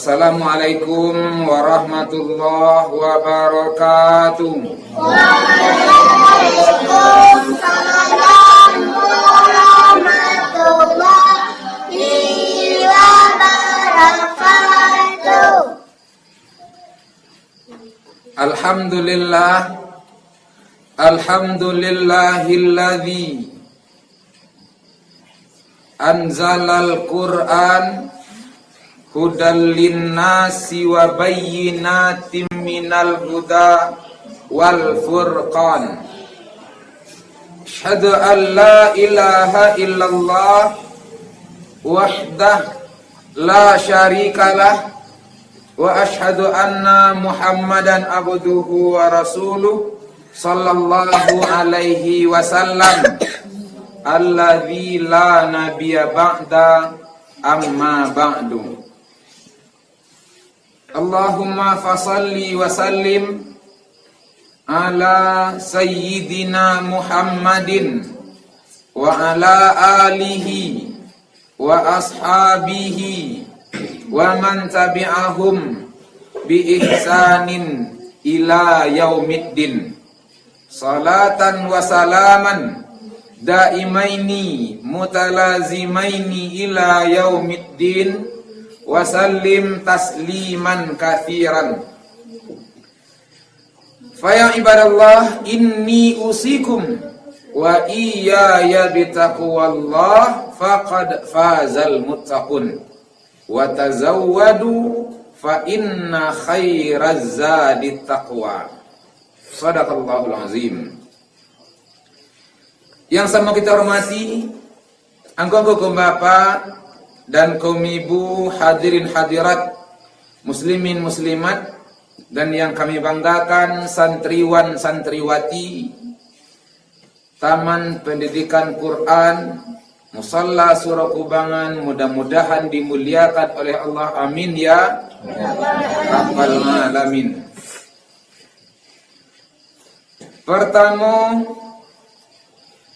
Assalamualaikum warahmatullahi wabarakatuh. Waalaikumsalam warahmatullahi wabarakatuh. Alhamdulillahilladzi anzalal Qur'an hudal linnasi wa bayyinatin minal huda wal furqan. Asyhadu an la ilaha illallah wahdah la syarikalah wa asyhadu anna Muhammadan abduhu wa rasuluh sallallahu alaihi wasallam alladzi la nabiyya ba'da amma ba'du. Allahumma fasalli wa sallim ala sayyidina Muhammadin wa ala alihi wa ashabihi wa man tabi'ahum bi ihsanin ila yaumiddin. Salatan wa salaman daimaini mutalazimaini ila yaumiddin wa sallim tasliman katsiran. Fa ya ibadallah, inni usikum wa iyaya bitaqwallah faqad fazal muttaqun wa tazawwadu fa inna khairaz zadi taqwa. Shadaqallahul azim. Yang sama kita hormati angkong kaum bapak dan kaum ibu, hadirin hadirat, muslimin muslimat, dan yang kami banggakan santriwan santriwati Taman Pendidikan Quran Musalla Surah Kubangan, mudah-mudahan dimuliakan oleh Allah, amin ya rabbal alamin. Pertama,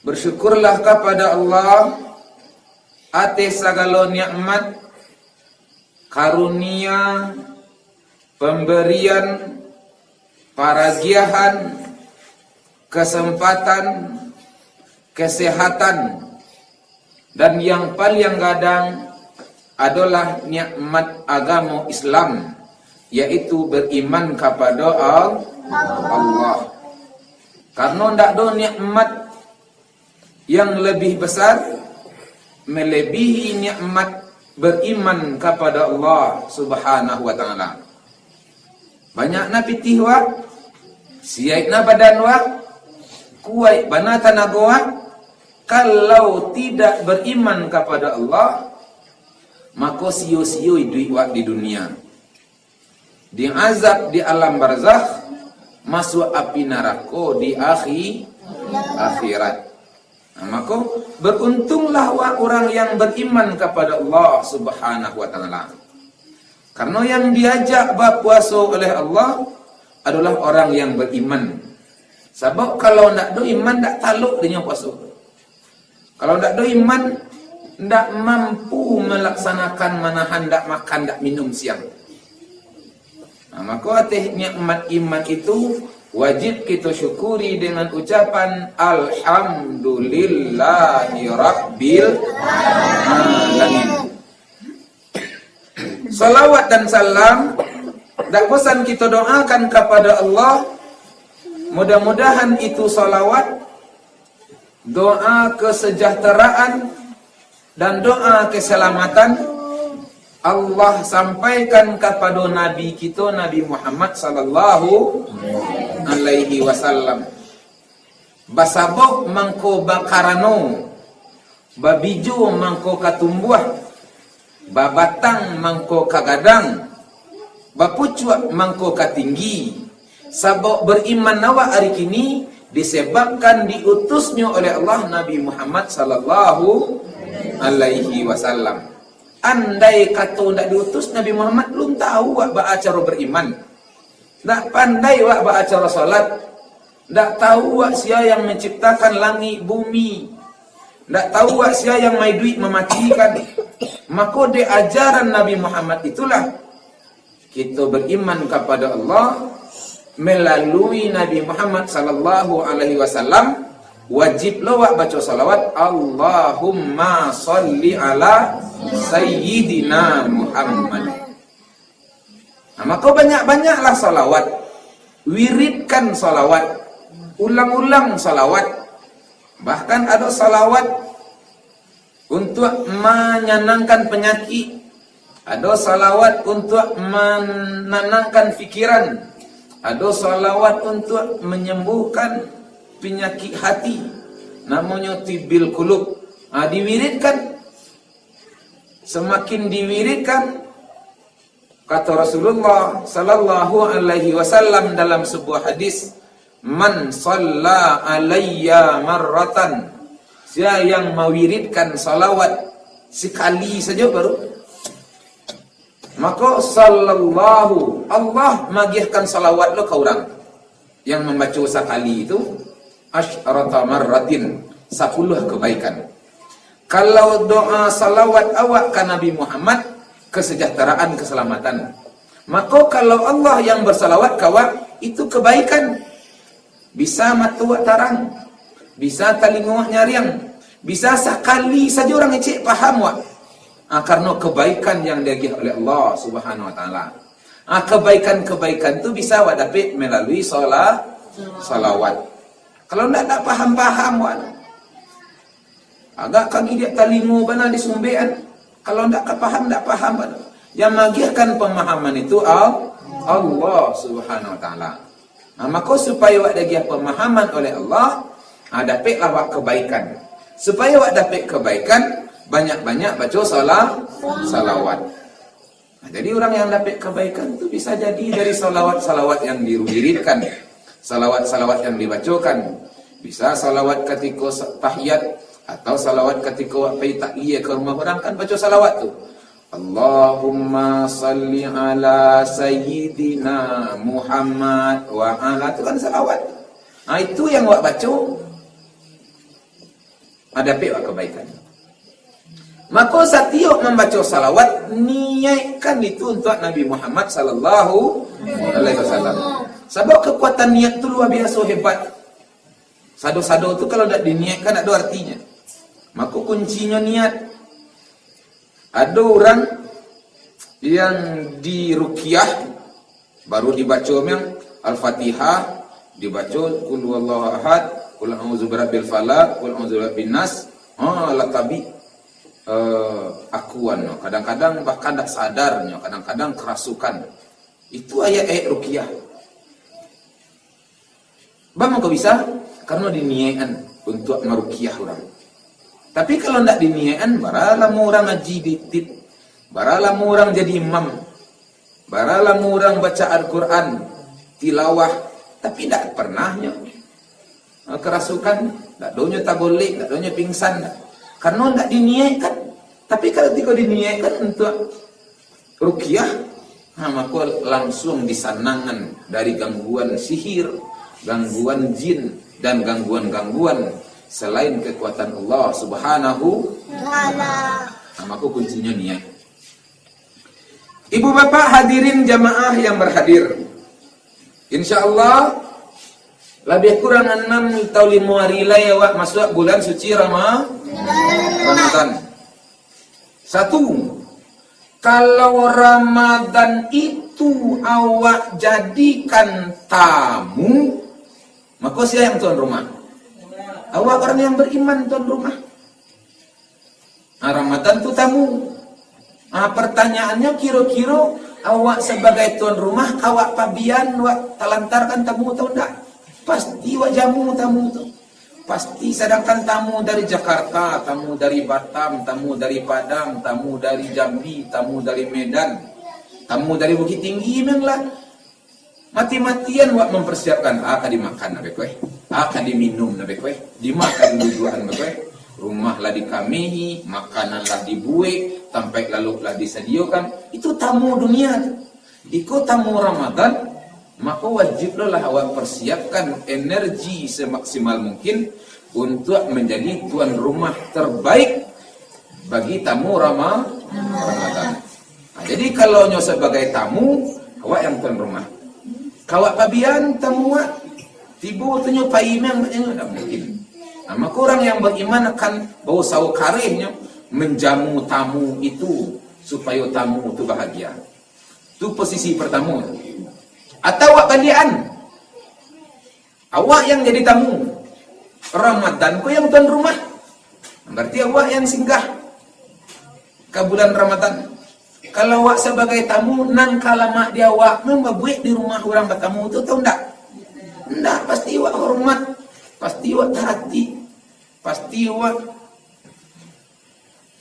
bersyukurlah kepada Allah atas segala nikmat, karunia, pemberian, paragiahan, kesempatan, kesehatan, dan yang paling gadang adalah nikmat agama Islam, yaitu beriman kepada Allah. Karena tidak ada nikmat yang lebih besar melebihi nikmat beriman kepada Allah Subhanahu wa taala. Banyakna pitih wa, siaitna badan wa, kuai bana tanaga wa. Kalau tidak beriman kepada Allah, maka sio-sio hidup wa di dunia. Diazab di alam barzakh, masuk api neraka di akhirat. Maka beruntunglah orang yang beriman kepada Allah Subhanahu wa taala. Karena yang diajak berpuasa oleh Allah adalah orang yang beriman. Sebab kalau ndak do iman ndak taluk dengan puasa. Kalau ndak do iman ndak mampu melaksanakan menahan ndak makan ndak minum siang. Maka atas nikmat iman itu wajib kita syukuri dengan ucapan alhamdulillahi rabbil alamin. Salawat dan salam tak bosan kita doakan kepada Allah. Mudah-mudahan itu salawat, doa kesejahteraan dan doa keselamatan Allah sampaikan kepada Nabi kita, Nabi Muhammad sallallahu alaihi wasallam. Basabok mangko bakarano, babijo mangko katumbuah, babatang mangko kagadang, bapucuak mangko katinggi. Sabok beriman nawa hari kini disebabkan diutusnya oleh Allah Nabi Muhammad sallallahu alaihi wasallam. Andai kata ndak diutus Nabi Muhammad, belum tahu wak beracara beriman, ndak pandai wak beracara salat, ndak tahu wak sia yang menciptakan langit bumi, ndak tahu wak sia yang mai duit mematikan. Maka di ajaran Nabi Muhammad itulah kita beriman kepada Allah melalui Nabi Muhammad sallallahu alaihi wasallam, wajib lo wak baca salawat Allahumma salli ala sayyidina Muhammad. Nah, maka banyak-banyaklah salawat, wiridkan salawat, ulang-ulang salawat. Bahkan ada salawat untuk menyenangkan penyakit, ada salawat untuk menenangkan fikiran, ada salawat untuk menyembuhkan penyakit hati, namanya tibil qulub. Diwiridkan, semakin diwiridkan, kata Rasulullah sallallahu alaihi wasallam dalam sebuah hadis, man shalla alayya marratan, siapa yang mewiridkan salawat sekali saja baru, maka sallallahu, Allah magihkan salawat lo ke orang yang membaca sekali itu asyrata marratin, 10 kebaikan. Kalau doa salawat awak ke Nabi Muhammad, kesejahteraan, keselamatan. Maka kalau Allah yang bersalawat kawak, itu kebaikan. Bisa matuak tarang, bisa talinguah nyariang, bisa sekali saja orang cek paham wak. Karena kebaikan yang diagih oleh Allah subhanahu wa ta'ala. Kebaikan-kebaikan itu bisa wak dapat melalui salawat. Kalau tidak paham-paham wak, agak kaki dia talingu bana disumbean. Kalau tidak paham. Yang magihkan pemahaman itu Allah subhanahu wa ta'ala. Maka supaya wak dagiah pemahaman oleh Allah, dapatlah wak kebaikan. Supaya wak dapat kebaikan, banyak-banyak baca salawat. Jadi orang yang dapat kebaikan itu bisa jadi dari salawat-salawat yang diwiridkan, salawat-salawat yang dibacakan. Bisa salawat ketika tahiyat, atau salawat ketika pergi takliyah ke rumah orang, kan baca salawat tu. Allahumma salli ala sayyidina Muhammad wa ala, itu kan salawat. Itu yang wak baca, ada wak kebaikan. Maka setiap membaca salawat, niatkan itu untuk Nabi Muhammad sallallahu alaihi wasallam. Sebab kekuatan niat itu luar biasa hebat. Sado-sado itu kalau tidak diniatkan ada artinya. Maka kuncinya niat. Ada orang yang di ruqyah baru dibaca yang Al-Fatihah, dibaca qul huwallahu ahad, qul a'udzu birabbil falaq, qul a'udzu birabbin nas, latabi akuan. Kadang-kadang bahkan tak sadarnya, kadang-kadang kerasukan. Itu ayat-ayat ruqyah. Bagaimana kau bisa? Karena diniatkan untuk meruqyah orang. Tapi kalau tidak diniatkan, baralah orang ngaji ditip, baralah orang jadi imam, baralah orang baca Al-Quran, tilawah, tapi tidak pernahnya kerasukan, tidak donya tagolik, tidak donya pingsan, karena tidak diniatkan. Tapi kalau tidak diniatkan untuk ruqyah, maka langsung disanangan dari gangguan sihir, gangguan jin, dan gangguan-gangguan selain kekuatan Allah subhanahu wa ta'ala. Maka kuncinya niat. Ibu bapak hadirin jamaah yang berhadir, insyaallah lebih kurang 6 atau 5 hari lagi awak masuk bulan suci Ramadan. 1. Kalau Ramadan itu awak jadikan tamu, maka siapa yang tuan rumah? Awak orang yang beriman tuan rumah. Ramadan itu tamu. Pertanyaannya, kira-kira awak sebagai tuan rumah, awak pabian, awak telantarkan tamu atau enggak? Pasti awak jamu tamu itu. Pasti, sedangkan tamu dari Jakarta, tamu dari Batam, tamu dari Padang, tamu dari Jambi, tamu dari Medan, tamu dari Bukit Tinggi memanglah. Mati-matian wak mempersiapkan, akan dimakan nabe kue, akan diminum nabe kue, dimakan tujuan nabe kue, rumahlah dikamihi, makananlah dibuat, sampai lalu lah disediakan. Itu tamu dunia. Ikut tamu Ramadan, maka wajiblah awak persiapkan energi semaksimal mungkin untuk menjadi tuan rumah terbaik bagi tamu Ramadan. Jadi kalau nyo sebagai tamu, Awak yang tuan rumah. Kawak pabian tamu awak. Tiba tunyo paimang tak mungkin. Maka orang yang beriman akan bawa sawo karihnya menjamu tamu itu supaya tamu itu bahagia. Itu posisi pertama. Atau awak balian. Awak yang jadi tamu. Ramadan ko yang tuan rumah. Berarti awak yang singgah ke bulan Ramadan. Kalau awak sebagai tamu nan kalamak dia awak membuat di rumah orang bertamu itu tahu ndak? Ndak, pasti awak hormat, pasti awak taati, pasti awak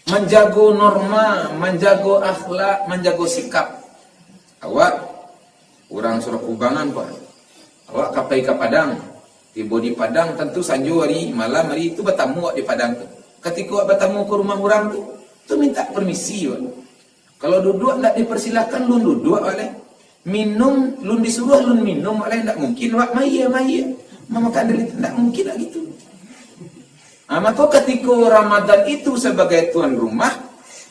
menjaga norma, menjaga akhlak, menjaga sikap. Awak orang Surah Kubangan Pak. Awak kapai ke Padang. Tiba di Padang tentu sanjo hari malam hari itu bertamu awak di Padang tu. Ketika awak bertamu ke rumah orang tu minta permisi awak. Kalau duduk tak dipersilahkan lun duduk oleh. Minum lun disuruh lun minum oleh tak mungkin awak maya. Memakan dari tak mungkin lah gitu. Maka ketika Ramadan itu sebagai tuan rumah,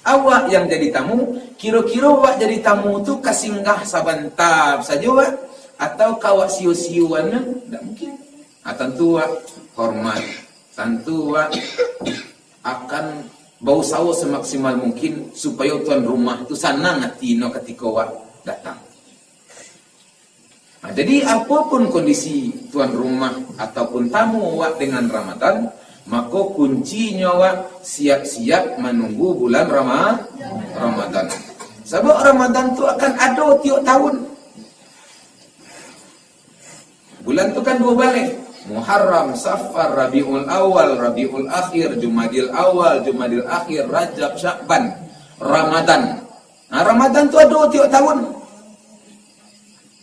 awak yang jadi tamu, kira-kira awak jadi tamu tu kasinggah sabantab saja awak atau kawak siu-siuannya tak mungkin. Tentu awak hormat, tentu awak akan bau sawo semaksimal mungkin supaya tuan rumah tu senang hati no ketika awak datang. Jadi apapun kondisi tuan rumah ataupun tamu awak dengan Ramadan, maka kuncinya awak siap-siap menunggu bulan Ramadan. Sebab Ramadan tu akan ada tiap tahun. Bulan tu kan 2 balik. Muharram, Safar, Rabiul Awal, Rabiul Akhir, Jumadil Awal, Jumadil Akhir, Rajab, Sya'ban, Ramadan. Ramadan tu ada tiap tahun.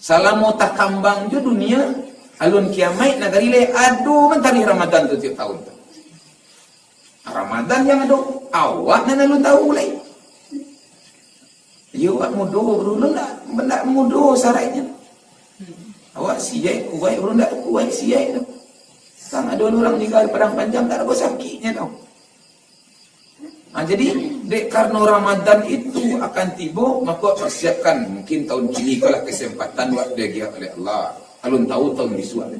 Salamu tak kambang je dunia, alun kiamai negari le adu mentari Ramadan tu tiap tahun. Ramadan yang ada awak nan alun tahu lai. You awak mudo dulu lah, benda mudo sarainya. Awak siai kuai urun dak kuai siai tu. Sang ada orang tinggal di padang panjang tak ada sakitnya tau. Jadi dek karena Ramadan itu akan tiba, maka persiapkan mungkin tahun ini kalau kesempatan buat dia oleh Allah. Alun tahu tahun disuat.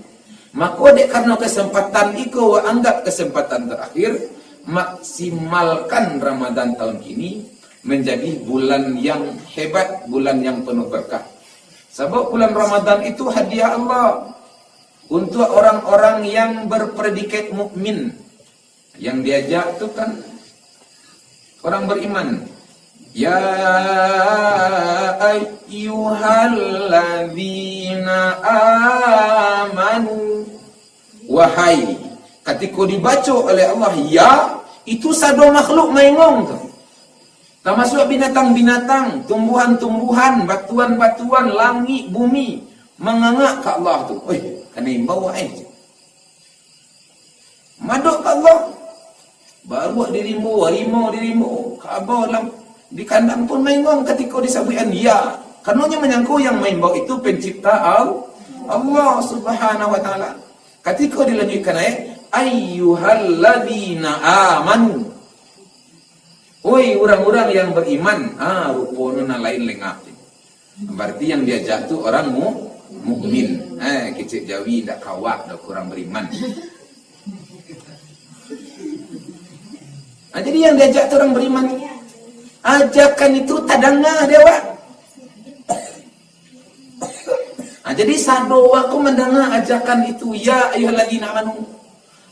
Maka dek karena kesempatan itu anggap kesempatan terakhir, maksimalkan Ramadan tahun ini menjadi bulan yang hebat, bulan yang penuh berkah. Sebab bulan Ramadan itu hadiah Allah untuk orang-orang yang berpredikat mukmin. Yang diajak itu kan orang beriman. Ya ayyuhalladzina amanu. Wahai, ketika dibaca oleh Allah ya, itu sado makhluk maingong tu. Termasuk binatang-binatang, tumbuhan-tumbuhan, batuan-batuan, langit, bumi mengangak ke Allah tu. Oi, kena imbau maduk ke Allah. Baru dirimbau, harimau, Kaabah dalam di kandang pun maingong ketika disabuian ya. Karenanya menyangkau yang maimbau itu pencipta Allah Subhanahu wa taala. Ketika dilanjutkan ayat ayyuhalladzina amanu. Oi orang-orang yang beriman, rupanya lain lengap. Berarti yang diajak tu orang mukmin. Kecil Jawi ndak kawak dak kurang beriman. Jadi yang diajak tu orang beriman. Ajakan itu tadangah dia wak. Jadi sado aku mendengar ajakan itu ya ayyuhalladzina amanu.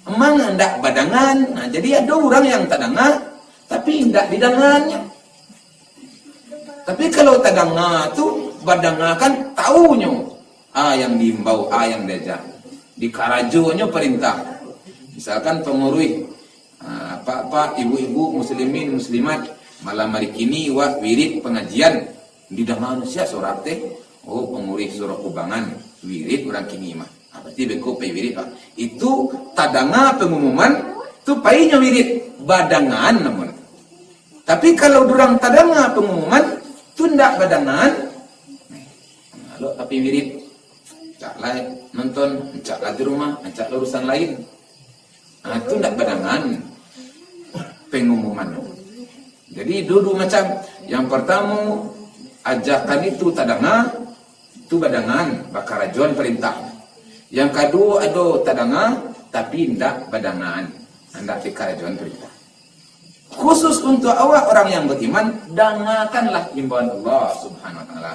Emang ndak badangan. Jadi ada orang yang tadangah tapi tidak didangannya. Tapi kalau tadangah tu badangah kan taunya. Yang diimbau, yang diajak. Di karajonya perintah. Misalkan pengurus, pak ibu-ibu muslimin muslimat malam hari kini wirid pengajian didangan sia sorak teh. Pengurus Surah Kubangan wirid orang kini mah. Berarti beko pai wirid pak. Itu tadangah pengumuman tu painya wirid badangan namun. Tapi kalau durang tadangah pengumuman tu ndak badangan. Kalau tapi wirid cak lain nonton, cak di rumah, cak urusan lain. Itu ndak badangan pengumuman. Jadi dulu macam yang pertama ajakan itu tadangah, Itu badangan, bakarajon perintah. Yang kedua ada tadangan, tapi tidak badangan. Anda fikarajon perintah. Khusus untuk awak orang yang beriman, dengarkanlah himbauan Allah Subhanahu wa taala.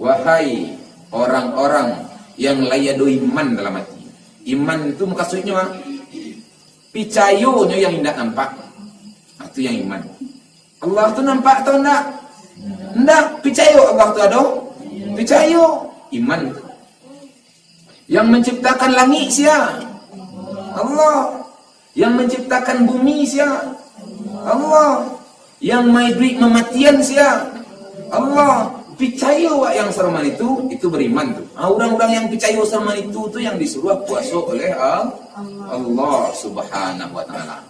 Wahai orang-orang yang layadu iman dalam hati. Iman itu maksudnya picayonya yang tidak nampak. Itu yang iman. Allah tu nampak atau enggak? Enggak, picayo Allah tu ada. Picayo iman. Yang menciptakan langit siapa? Allah. Yang menciptakan bumi siapa? Allah. Yang maidrik mematian siapa? Allah. Percaya yang serman itu beriman tu. Orang-orang yang percaya serman itu yang disuruh puasa oleh Allah Subhanahu wa taala.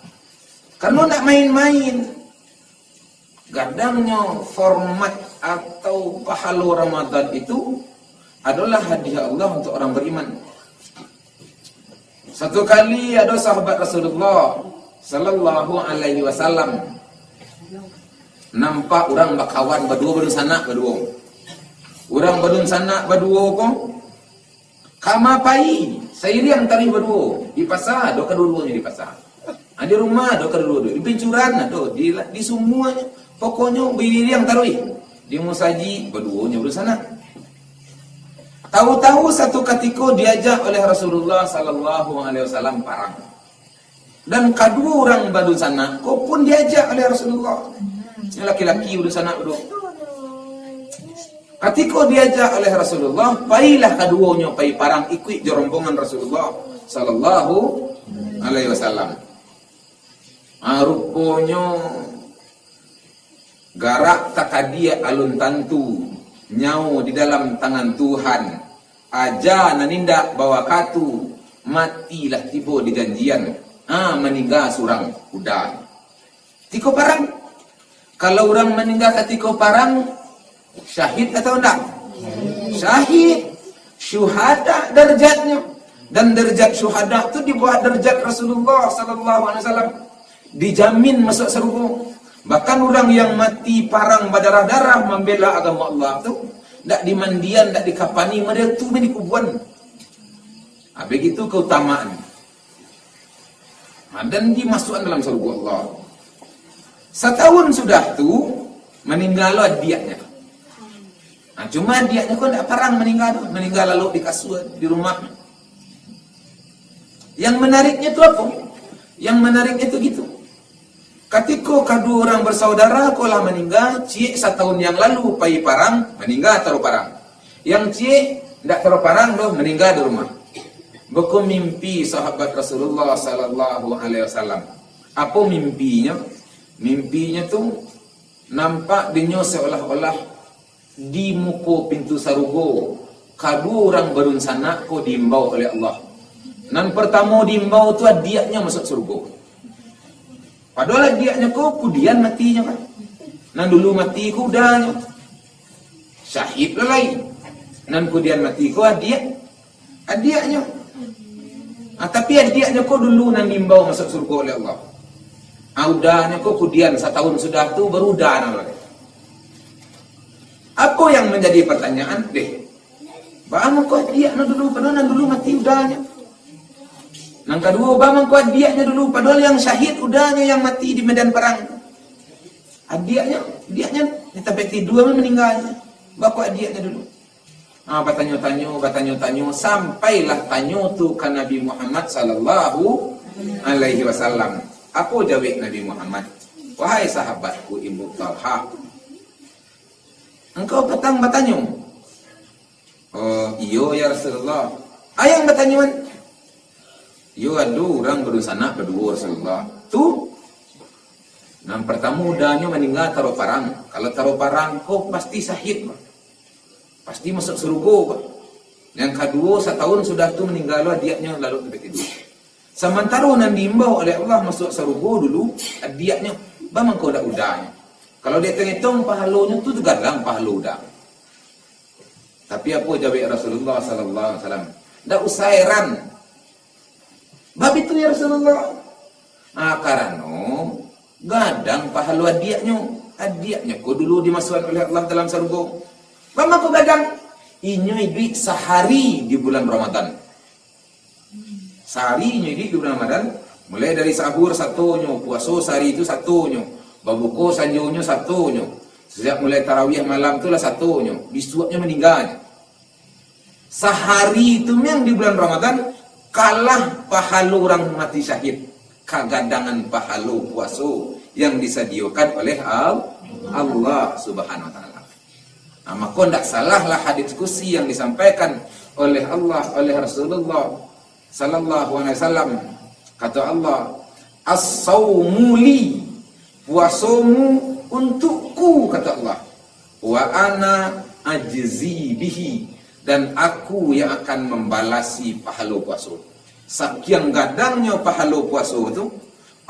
Karena nak main-main. Gadangnya format atau pahala Ramadan itu adalah hadiah Allah untuk orang beriman. Satu kali ada sahabat Rasulullah sallallahu alaihi wasallam nampak orang bakawan berdua sana berdua. Orang badun sana berdua ko. Kama pai, sairian tarikh berdua di pasar, do kedua-duanya di pasar. Di rumah do kedua-dua, di pincuran do di semuanya. Pokoknya biri yang taruh di musaji berduanya bersana. Tahu-tahu satu ketika diajak oleh Rasulullah sallallahu alaihi wasallam parang. Dan kedua orang badun sana kau pun diajak oleh Rasulullah. Laki-laki badun sana berdua. Ketika diajak oleh Rasulullah, pailah keduanya pai parang ikut rombongan Rasulullah sallallahu alaihi wasallam. Rupanya garak takadia alun tantu nyau di dalam tangan Tuhan aja nanindak bawa katu matilah tiba di janjian meninggal surang udah tiko parang. Kalau orang meninggal ketika parang syahid atau enggak? Syahid, syuhada derajatnya, dan derajat syuhada itu di bawah derajat Rasulullah sallallahu alaihi wasallam, dijamin masuk surga. Bahkan orang yang mati parang berdarah-darah membela agama Allah tu tak dimandian, tak dikapani, mereka tu di kuburan. Begitu keutamaan. Dan dimasukkan dalam surga Allah. Setahun sudah tu meninggal diaknya. Cuma diaknya kok tak parang meninggal lalu di kasur di rumah. Yang menariknya tu apa? Yang menariknya tu gitu. Ketika kedua orang bersaudara kolah meninggal, cik setahun yang lalu pai parang, meninggal taruh parang. Yang cik tidak taruh parang doh meninggal di rumah. Beku mimpi sahabat Rasulullah sallallahu alaihi wasallam. Apa mimpinya? Mimpinya tu nampak dinyo seolah-olah di muka pintu sarugo. Kedua orang berun sana ko diimbau oleh Allah. Nan pertama diimbau tu diaknya masuk surga. Padahal diaknya kok kudian matinya kan. Nan dulu mati ku udahnya. Syahid lalai. Nan kudian mati ku adiaknya. Tapi adiaknya kok dulu nan nimbau masuk surga oleh Allah. Udahnya kok kudian setahun sudah tu baru udah lalai. Apa yang menjadi pertanyaan deh? Bagaimana kok adiaknya dulu padahal nan dulu mati udahnya. Yang kedua, bang kuat diaknya dulu, padahal yang syahid udahnya yang mati di medan perang. Diaknya di tempat tidur meninggalnya. Bapak diaknya dulu. Bertanya-tanya, sampailah tanya tu ke Nabi Muhammad sallallahu alaihi wasallam. Apa jawab Nabi Muhammad? Wahai sahabatku Ibu Talha, engkau petang bertanya. Oh, iyo ya Rasulullah. Ayang bertanya. Yo ada orang berusaha berdua Rasulullah. Tu yang pertama udahnya meninggal taruh parang. Kalau taruh parang kok pasti syahid. Pasti masuk surga. Yang kedua setahun sudah tu meninggal diaknya lalu tempat tidur. Sementara nan diimbau oleh Allah masuk surga dulu diaknya bang kau dah udahnya. Kalau dia hitung pahalanya tu galang pahala udah. Tapi apa jawab Rasulullah sallallahu alaihi wasallam? Dak usah heran. Bab itu ya Rasulullah. Karena gadang pahala adiaknya kau dulu dimasukkan oleh Allah dalam surga. Bama kau gadang Inyoy duit sehari di bulan Ramadan. Sehari inyoy duit di bulan Ramadan, mulai dari sahur satunyo, puasa sehari itu satunyo, babuko sanjunyo satunyo. Sejak mulai tarawih malam itulah satunyo, bisuaknya meninggalnya. Sehari itu yang di bulan Ramadan kalah pahala orang mati syahid, kegadangan pahala puasa yang disediakan oleh Allah Subhanahu wa taala. Nah, maka tidak salahlah hadis kursi yang disampaikan oleh Allah, oleh Rasulullah sallallahu alaihi wasallam. Kata Allah, "As-saumu li," puasamu untukku, kata Allah. "Wa ana ajzi bihi," dan aku yang akan membalasi pahala puasa. Saking gadangnya pahala puasa itu,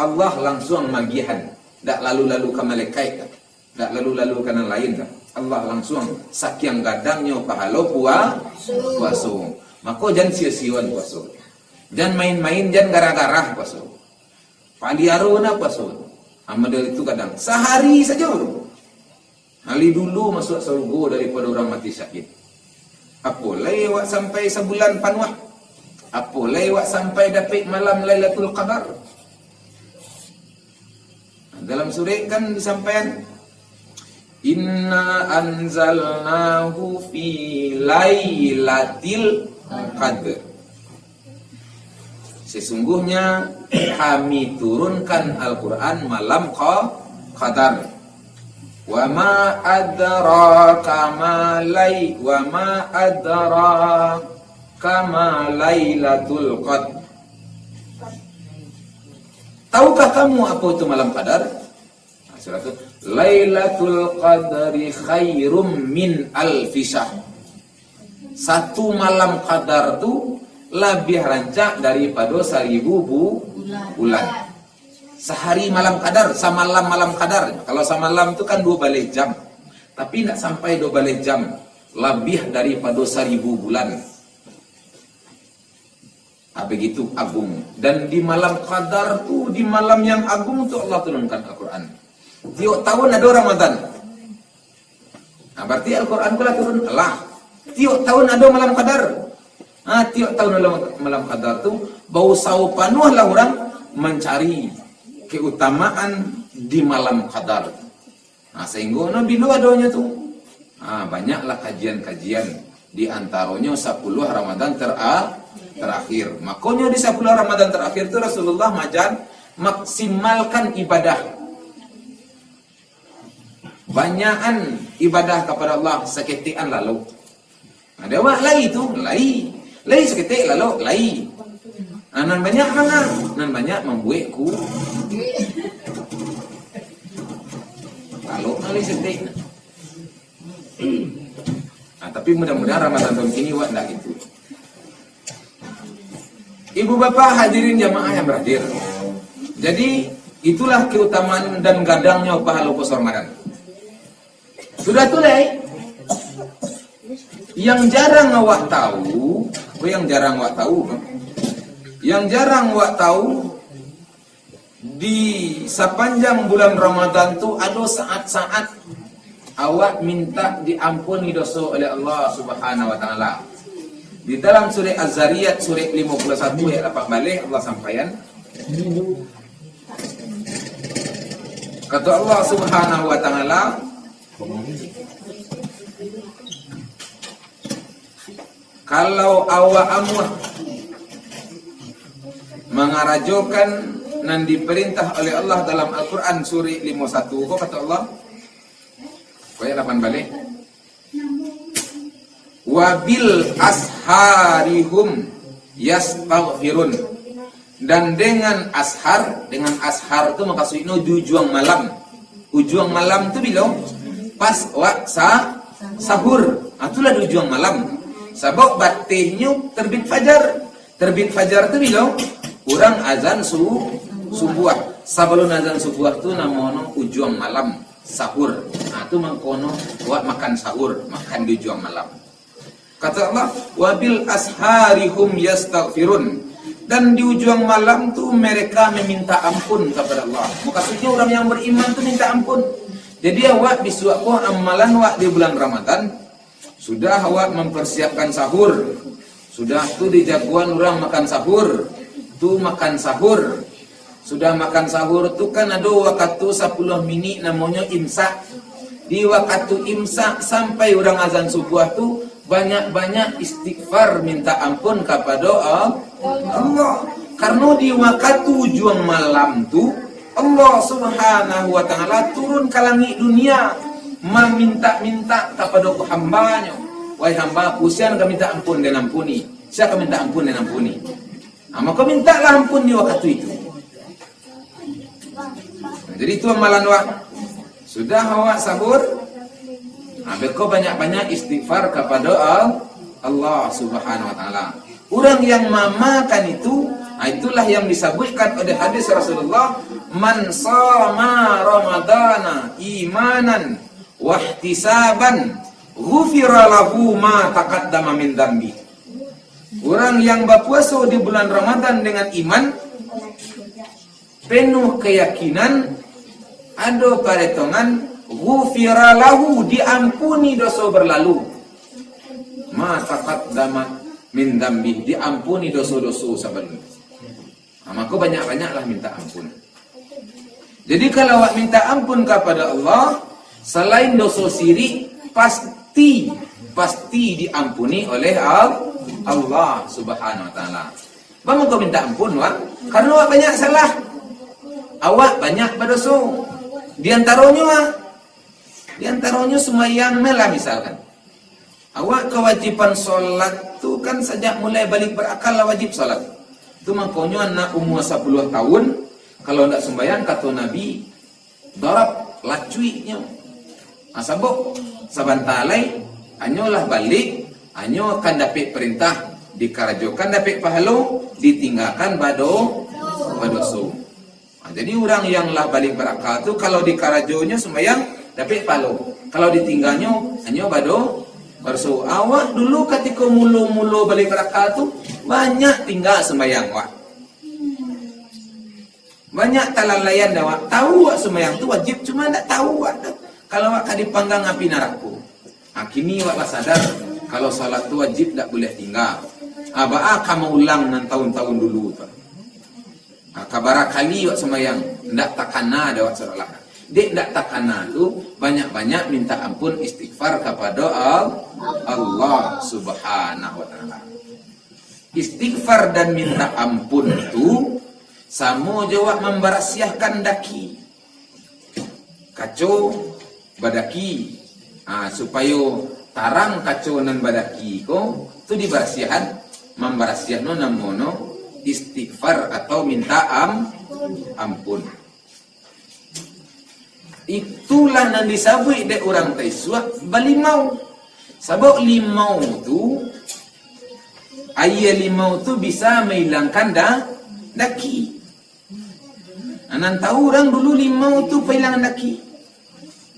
Allah langsung magihan. Tak lalu-lalu ke malaikat, tak lalu-lalu ke yang lain. Allah langsung saking gadangnya pahala puasa. Maka jangan sia-siawan puasa. Jangan main-main, jangan gara-gara puasa. Paliarona puasa. Amadal itu kadang sehari saja. Hari dulu masuk surga daripada orang mati syahid. Apa lewat sampai sebulan panuh. Apa lewat sampai dapat malam Lailatul Qadar. Dalam surat kan disampaikan, "Inna anzalnahu fi Lailatul Qadar." Sesungguhnya kami turunkan Al-Quran malam Qadar. Wa ma adraka ma Lailatul Qadar. Tahukah kamu apa itu malam Qadar? Surah itu, Lailatul Qadri khairum min alfi syahr. Satu malam Qadar itu lebih rancak daripada 1000 bulan. Sehari malam Qadar, samalam malam Qadar. Kalau samalam itu kan 2 balik jam. Tapi tidak sampai 2 balik jam. Lebih daripada 1000 bulan. Begitu agung. Dan di malam Qadar tu, di malam yang agung tu Allah turunkan Al-Quran. Tiap tahun ada Ramadan. Nah, berarti Al-Quran pula turun Allah. Tiap tahun ada malam Qadar. Tiap tahun ada malam Qadar tu, bau sau panuhlah orang mencari keutamaan di malam Qadar. Sehingga Nabi lu adanya tu. Banyaklah kajian-kajian. Di antaranya 10 Ramadan terakhir. Makanya di 10 Ramadan terakhir itu Rasulullah maksimalkan ibadah. Banyakan ibadah kepada Allah seketian lalu. Ada wak lai tu, lai seketik lalu, lai. Nan banyak mana? Nan banyak membuatku. Lalu lai seketik. Tapi mudah-mudahan Ramadan tahun ini wak tak gitu. Ibu bapak hadirin jamaah yang berhadir. Jadi itulah keutamaan dan gadangnya pahala puasa Ramadan. Sudah tulai. Yang jarang awak tahu, yang jarang awak tahu di sepanjang bulan Ramadan tu ada saat-saat awak minta diampuni dosa oleh Allah Subhanahu wa taala. Di dalam surah Az-Zariyat surah 51 ayat 8 balik Allah sampaikan, kata Allah Subhanahu wa taala, kalau awak amuah mengarajokan dan diperintah oleh Allah dalam Al-Quran surah 51, kok kata Allah ayat 8 balik, wabil asharihum yastaghfirun, dan dengan ashar itu maksudnya ujung malam. Ujung malam itu bila pas sahur, itulah ujung malam. Sebab batihnya terbit fajar itu bila orang azan subuh. Sebelum azan subuh itu namanya ujung malam sahur. Itu mengkono buat makan sahur, makan di ujung malam. Kata Allah, wabil asharihum yastaghfirun, dan di ujung malam tu mereka meminta ampun kepada Allah. Maksudnya orang yang beriman tu minta ampun. Jadi awak disuapkan amalan awak di bulan Ramadan Sudah awak mempersiapkan sahur. Sudah tu di jagoan orang makan sahur. Tu makan sahur. Sudah makan sahur tu kan ada waktu 10 minit namanya imsak. Di waktu imsak sampai orang azan subuh tu banyak-banyak istighfar minta ampun kepada Allah. Karena di waktu juang malam tu Allah Subhanahu wa taala turun ke langit dunia meminta-minta kepada hamba-Nya. Wahai hamba, siapa yang minta ampun dan ampuni. Siapa yang minta ampun dan ampuni. Maka mintalah ampun di waktu itu. Jadi itu amalan awak. Sudah awak sahur, kau banyak-banyak istighfar kepada Allah Subhanahu wa taala. Orang yang memakan itu, itulah yang disebutkan oleh hadis Rasulullah, man shama ramadana imanan wa ihtisaban ghufira lahu ma taqaddama min dzambi. Orang yang berpuasa di bulan Ramadan dengan iman, penuh keyakinan, ada perhitungan, ghufira lahu, diampuni dosa berlalu. Ma taqaddama min dzambi, diampuni dosa-dosa sebelum. Maka banyak-banyaklah minta ampun. Jadi kalau awak minta ampun kepada Allah, selain dosa syirik, pasti diampuni oleh Allah Subhanahu wa taala. Bang kau minta ampun wak? Karena awak banyak salah. Awak banyak berdosa. Di antaranya sembahyang melah misalkan. Awak kewajiban solat tu kan sejak mulai balik berakal lah wajib solat. Tu makanya anak umur 10 tahun kalau tidak sembahyang kata Nabi darab lacuinya. Sabuk sabantalai anyolah balik, anyo akan dapat perintah dikarajokan dapat pahala, ditinggalkan badoso. Jadi orang yang lah balik berakal tu kalau dikarajonya sembahyang dapat pahala. Kalau ditinggalnya anyo badoso. Awak dulu ketika mulu-mulu balik berakal tu banyak tinggal sembahyang wak. Banyak talalayan dah wak. Tahu wak sembahyang tu wajib cuma tak tahu wak. Kalau wak dipanggang api neraka. Kini wak lah sadar kalau salat tu wajib tak boleh tinggal. Kamu ulang nan tahun-tahun dulu tu. Kabara kali wak sembahyang ndak takana ada wak salat. Dek ndak takana tu banyak-banyak minta ampun istighfar kepada Allah Subhanahu wa taala. Istighfar dan minta ampun tu sama jawab memberasiahkan daki. Kacau badaki. Supaya tarang kacau nan badaki ko tu diberasihan, memberasihan namono istighfar atau minta ampun. Itulah yang disebut dek orang Taisua balimau. Sebab limau tu limau tu bisa menghilangkan daki. Anan tahu orang dulu limau tu penghilangan daki.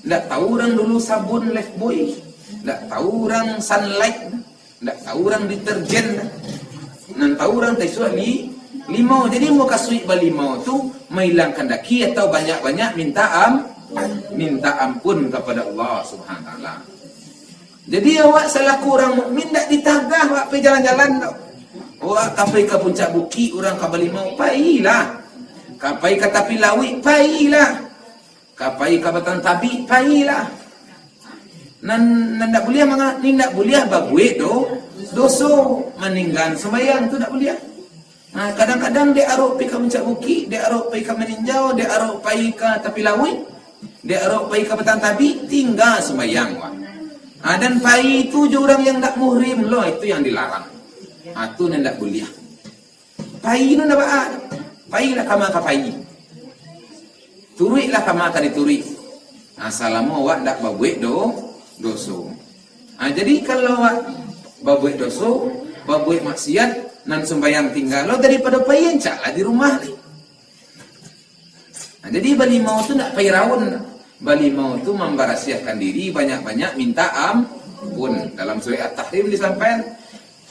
Tak tahu orang dulu sabun Lifebuoy. Tak tahu orang sunlight. Tak tahu orang deterjen. Nan tahu orang Taisua limau. Jadi mau kasih balimau tu menghilangkan daki atau banyak-banyak minta ampun kepada Allah Subhanahu wa taala. Jadi awak selaku orang mukmin tak ditagah awak pergi jalan-jalan tau. Awak kapai ke puncak bukit orang ke balimau, pailah. Kapai ke tepi laut, pailah. Kapai ke batang tabi, pailah. Nan tak boleh ni tak boleh babuit dosa meninggal sembahyang tu tak boleh. Kadang-kadang dia arok pergi ke puncak bukit, dia arok pergi ke meninjau, dia arok pergi ke tepi laut, dia arok pergi ke batang tabi, tinggal sembahyang wak. Dan pai itu je orang yang tak muhrim loh, itu yang dilarang. Itu yang tak boleh. Pai itu nak apa? Pai lah kama ka pai. Turik lah kama ka diturik. Selama awak tak babuit dosa. Jadi kalau awak babuit dosa, babuit maksiat, nan sembahyang tinggal lo daripada pai encak lah di rumah ni. Jadi balimau tu nak pai rawon. Balimau tu memberasiahkan diri, banyak-banyak minta ampun. Dalam surah At-Tahrim disampaikan,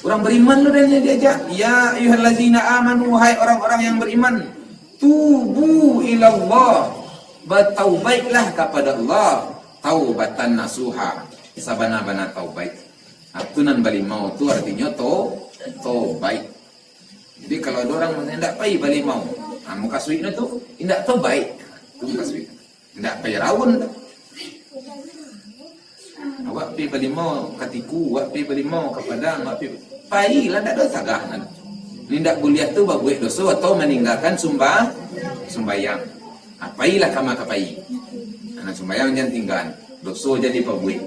orang beriman lu dan diajak, ya ayyuhallazina amanu, wahai orang-orang yang beriman, tubu ilallah, bertaubatlah kepada Allah, taubatan nasuha, sabana-bana taubat. Atunan balimau tu artinya to baik. Jadi kalau ada orang hendak pai balimau, muka suikna tu hendak to baik. Tu muka suik. Hendak pai rawon. Awak pi balimau katiku, awak pi balimau ke Padang, awak pi pai lah ndak dosa gah. Nindak buliah tu babuik dosa atau meninggalkan sembahyang. Apailah kama kapai. Anak sembahyang jangan tinggal. Dosa jadi pabuik.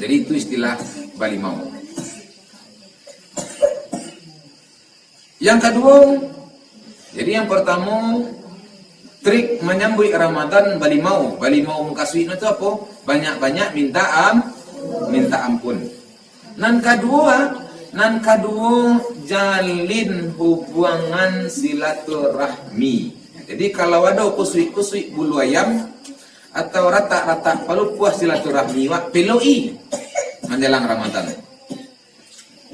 Jadi itu istilah balimau. Yang kedua, jadi yang pertama trik menyambut Ramadan balimau. Balimau muka suina itu apa? Banyak-banyak minta ampun. Nan kedua jalin hubungan silaturahmi. Jadi kalau ada kusui bulu ayam atau rata-rata palu puas silaturahmi wak peloi menjelang Ramadan.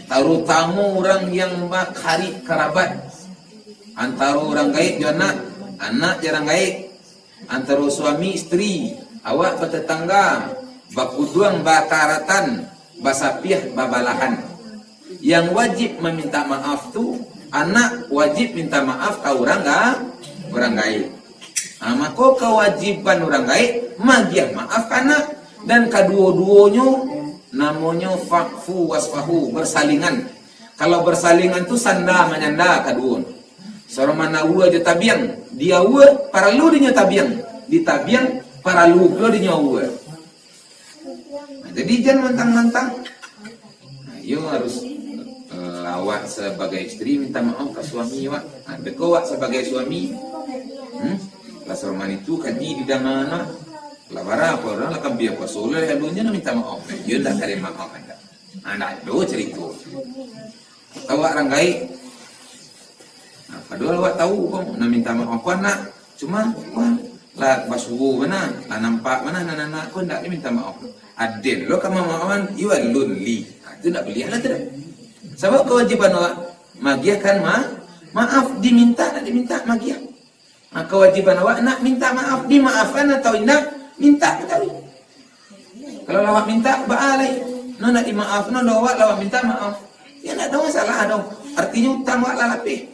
Terutama orang yang hari kerabat, antara orang gaib jo anak jarang gaib, antara suami istri, awak bertetangga, bakuduang bakaratan, basapiah babalahan. Yang wajib meminta maaf tu anak wajib minta maaf ke orang gaib. Maka kewajiban orang gaib magiah maaf anak, dan kedua-duanya namanya fa'fu wasfahu, bersalingan. Kalau bersalingan tu sanda menyanda kedua. Seorang mana ua je tabiang, dia ua para lu dinya tabiang, di tabiang para lu dinya ua. Jadi jangan mentang-mentang. Yo harus awak sebagai istri minta maaf ke suami awak. Awak sebagai suami, lah seorang itu kaji di mana lavara apa orang lah kan biar pasola halunya nak minta maaf. Dia dah kare maaf anda. Anak do cerita. Awak orang gaib. Padahal awak tahu kok nak minta maaf nak. Cuma lah basuh mana, lah nampak mana anak-anak kau ndak minta maaf. Adil lo kamu maafan you are lonely. Itu nak beli lah tidak. Sebab kewajiban awak magiah kan maaf diminta nak diminta magiah. Kewajiban awak nak minta maaf dimaafkan atau nak minta ketahui. Kalau awak minta baalai, no nak dimaaf, no awak awak minta maaf. Ya nak ada masalah dong. Artinya utang awak lah lebih.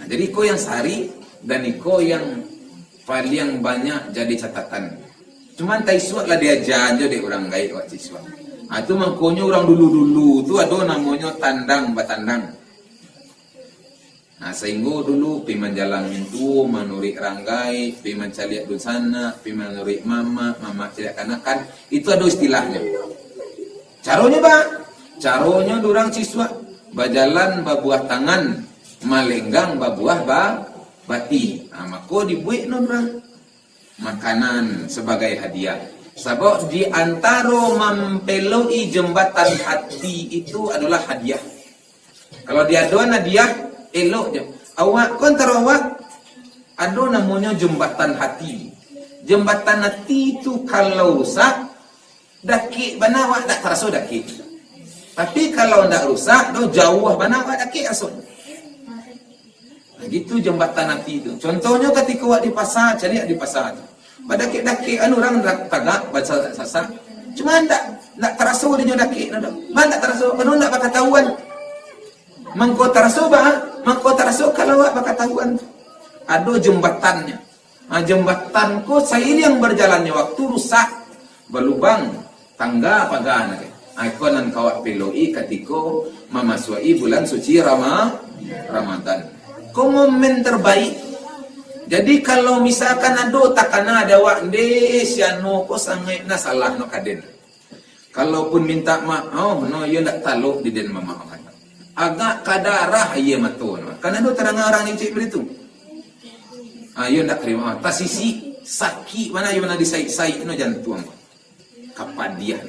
Jadi kau yang sehari dan kau yang paling banyak jadi catatan. Cuman taisuat lah dia janjo deh orang gaib awak siswa. Itu makanya orang dulu-dulu tu ada namanya tandang batandang. Sehingga dulu pi menjalan itu menuri ranggai, pi mencaliak dusana, pi menuri mama caliak kanakan, itu ada istilahnya. Caranya durang siswa bajalan babuah tangan, malenggang babuah bati. Maka dibuat durang makanan sebagai hadiah. Sebab di antara mempeloi jembatan hati itu adalah hadiah. Kalau dia doa hadiah elok je. Awak kontra awak ada namanya jembatan hati. Jembatan hati itu kalau rusak dakik bana awak tak terasa dakik. Tapi kalau ndak rusak do jauh bana awak dakik asun. Gitu jembatan hati itu. Contohnya ketika awak di pasar, cari di pasar. Pada dakik orang tagak baca sasak. Cuma ndak terasa dia dakik. Ndak terasa, kalau ndak bakal tahuan. Mangko taraso kalau awak bakatahuan ada jembatannya. Jembatanku saya ini yang berjalannya waktu rusak berlubang tangga pagan. Ikonan kawak peloi ketika memasuki bulan suci Ramadan. Momen terbaik. Jadi kalau misalkan ada takana ada wak siano ko sangai na salah no kaden. Kalaupun minta maaf, no yo ndak taluk di den mama. Agak kadarah ia matun. Karena itu terang orang yang cik beritu. Ia tak terima. Tas sisi sakit mana yang mana disai-sai itu jantung. Kapan dia?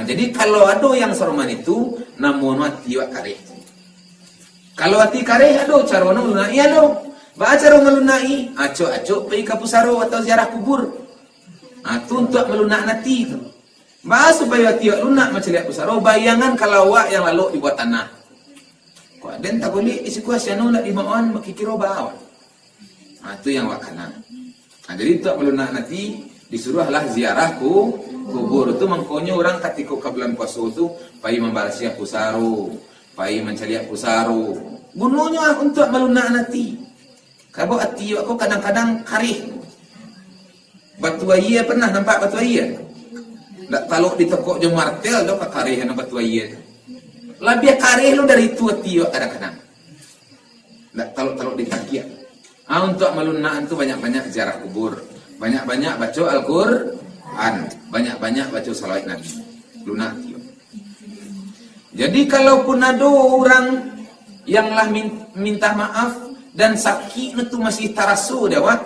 Jadi kalau ada yang sorman itu, namun hati wak kareh. Kalau hati kareh ada cara melunai ada. Ba cara melunai? Acok pergi ke pusaro atau ziarah kubur. Itu untuk melunak hati itu. Bahas supaya tiap lunak macam lihat pusaro. Bayangan kalau awak yang lalu dibuat tanah. Kau ada tak boleh isikuasi anu nak dimauan makikiro bawa. Itu yang awak kena. Jadi tak melunak nanti Disuruhlah ziarah kubur. Itu mengkonyo orang ketika ke bulan puasa itu pai membalasnya pusaru, pai mencaliak pusaru. Gunanya untuk melunak hati. Kabo hati aku kadang-kadang karih. Batu ayah pernah nampak batu ayah? Tak taluk di tokok je martel dah karih na batu ayah. Lebih karih lu dari itu hati kadang-kadang. Tak taluk di takiak. Untuk melunak itu banyak-banyak ziarah kubur. Banyak-banyak baca Al-Quran, banyak-banyak baca salawat Nabi. Lunak hati. Jadi kalaupun ada orang yang lah minta maaf dan sakit itu masih tarasu dia wak.